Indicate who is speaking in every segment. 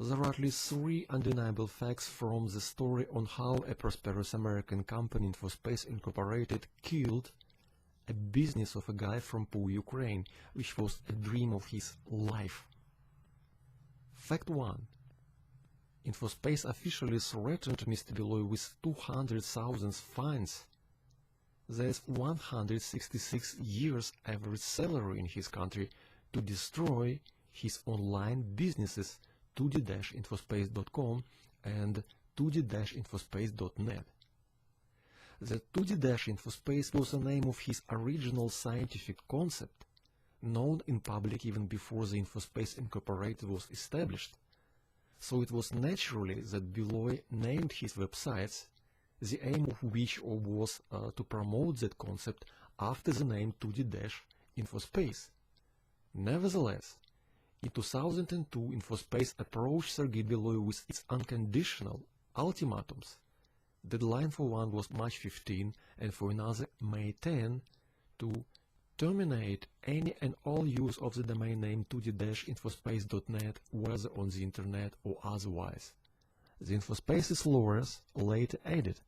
Speaker 1: There are at least 3 undeniable facts from the story on how a prosperous American company, InfoSpace Incorporated, killed a business of a guy from poor Ukraine, which was a dream of his life. Fact 1. InfoSpace officially threatened Mr. Beloy with 200,000 fines. That's 166 years average salary in his country to destroy his online businesses 2D-Infospace.com and 2D-Infospace.net. The 2D-Infospace was the name of his original scientific concept, known in public even before the InfoSpace Incorporated was established. So it was naturally that Beloy named his websites, the aim of which was to promote that concept after the name 2D-Infospace. Nevertheless, in 2002, InfoSpace approached Sergiy Beloy with its unconditional ultimatums. Deadline for one was March 15 and for another May 10 to terminate any and all use of the domain name 2D-Infospace.net, whether on the internet or otherwise. The InfoSpace's lawyers later added,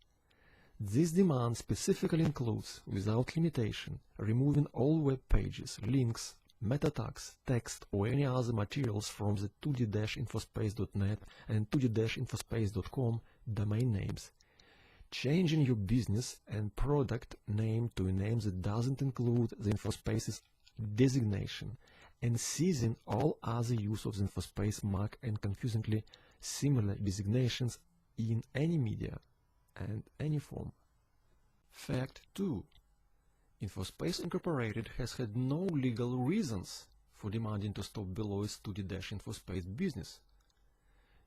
Speaker 1: this demand specifically includes, without limitation, removing all web pages, links, meta tags, text, or any other materials from the 2D-Infospace.net and 2D-Infospace.com domain names, changing your business and product name to a name that doesn't include the InfoSpace's designation, and ceasing all other use of the InfoSpace mark and confusingly similar designations in any media and any form. Fact 2. InfoSpace Incorporated has had no legal reasons for demanding to stop Beloy's 2D-Infospace business.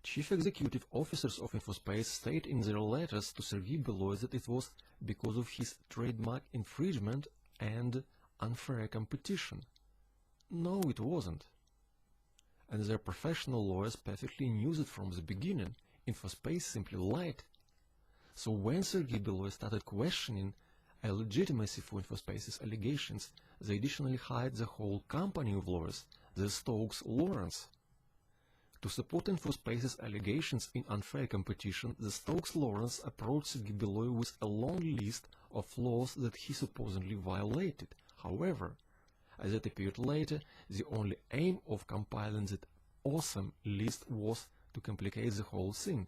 Speaker 1: Chief executive officers of InfoSpace state in their letters to Sergiy Beloy that it was because of his trademark infringement and unfair competition. No, it wasn't. And their professional lawyers perfectly knew that from the beginning. InfoSpace simply lied. So when Sergiy Beloy started questioning a legitimacy for InfoSpace's allegations, they additionally hired the whole company of lawyers, the Stokes-Lawrence. To support InfoSpace's allegations in unfair competition, the Stokes-Lawrence approached Sergiy Beloy with a long list of laws that he supposedly violated. However, as it appeared later, the only aim of compiling that awesome list was to complicate the whole thing,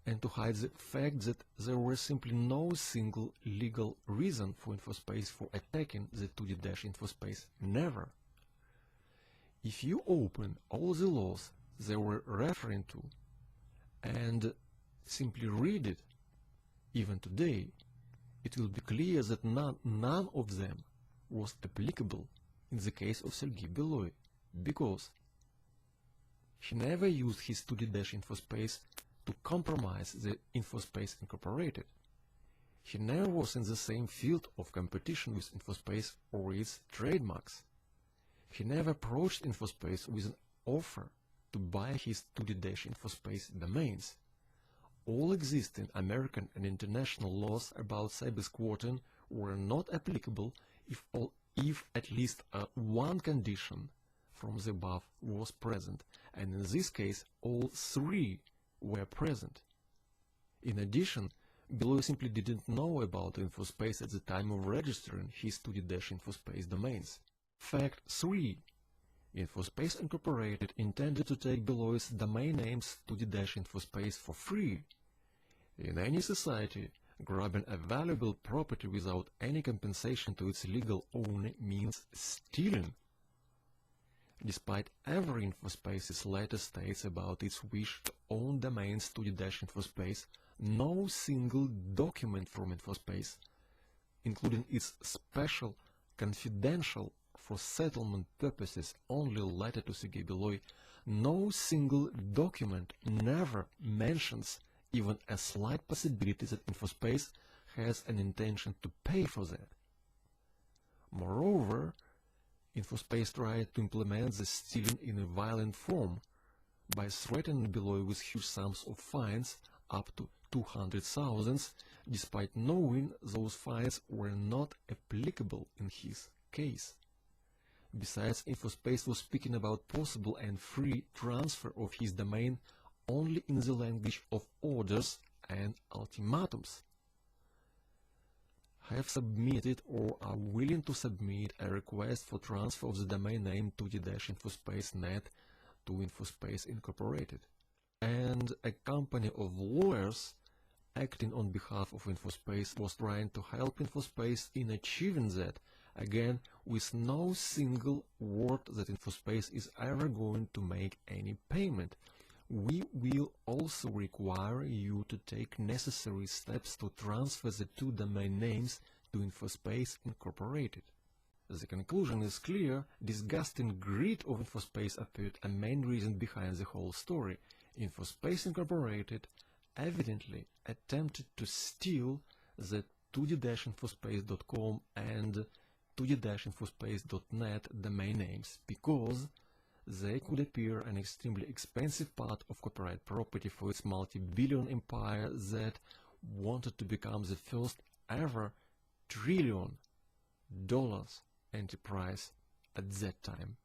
Speaker 1: and to hide the fact that there was simply no single legal reason for InfoSpace for attacking the 2D-Infospace. Never. If you open all the laws they were referring to and simply read it, even today, it will be clear that none of them was applicable in the case of Sergiy Beloy, because he never used his 2D-Infospace to compromise the InfoSpace Incorporated. He never was in the same field of competition with InfoSpace or its trademarks. He never approached InfoSpace with an offer to buy his 2D-Infospace domains. All existing American and international laws about cybersquatting were not applicable if at least one condition from the above was present, and in this case all 3 were present. In addition, Beloy simply didn't know about InfoSpace at the time of registering his 2D-Infospace domains. Fact 3. InfoSpace Incorporated intended to take Beloy's domain names 2D-Infospace for free. In any society, grabbing a valuable property without any compensation to its legal owner means stealing. Despite every InfoSpace's letter states about its wish to own domains 2D-Infospace, no single document from InfoSpace, including its special, confidential, for settlement purposes only letter to Sergiy Beloy, no single document never mentions even a slight possibility that InfoSpace has an intention to pay for that. Moreover, InfoSpace tried to implement the stealing in a violent form by threatening Beloy with huge sums of fines up to 200,000, despite knowing those fines were not applicable in his case. Besides, Infospace was speaking about possible and free transfer of his domain only in the language of orders and ultimatums. Have submitted or are willing to submit a request for transfer of the domain name 2D-Infospace.net to Infospace Incorporated. And a company of lawyers acting on behalf of Infospace was trying to help Infospace in achieving that, again with no single word that Infospace is ever going to make any payment. We will also require you to take necessary steps to transfer the two domain names to Infospace Incorporated. The conclusion is clear. Disgusting greed of Infospace appeared a main reason behind the whole story. Infospace Incorporated evidently attempted to steal the 2D-Infospace.com and 2D-Infospace.net domain names because they could appear an extremely expensive part of copyright property for its multi-billion empire that wanted to become the first ever $1 trillion enterprise at that time.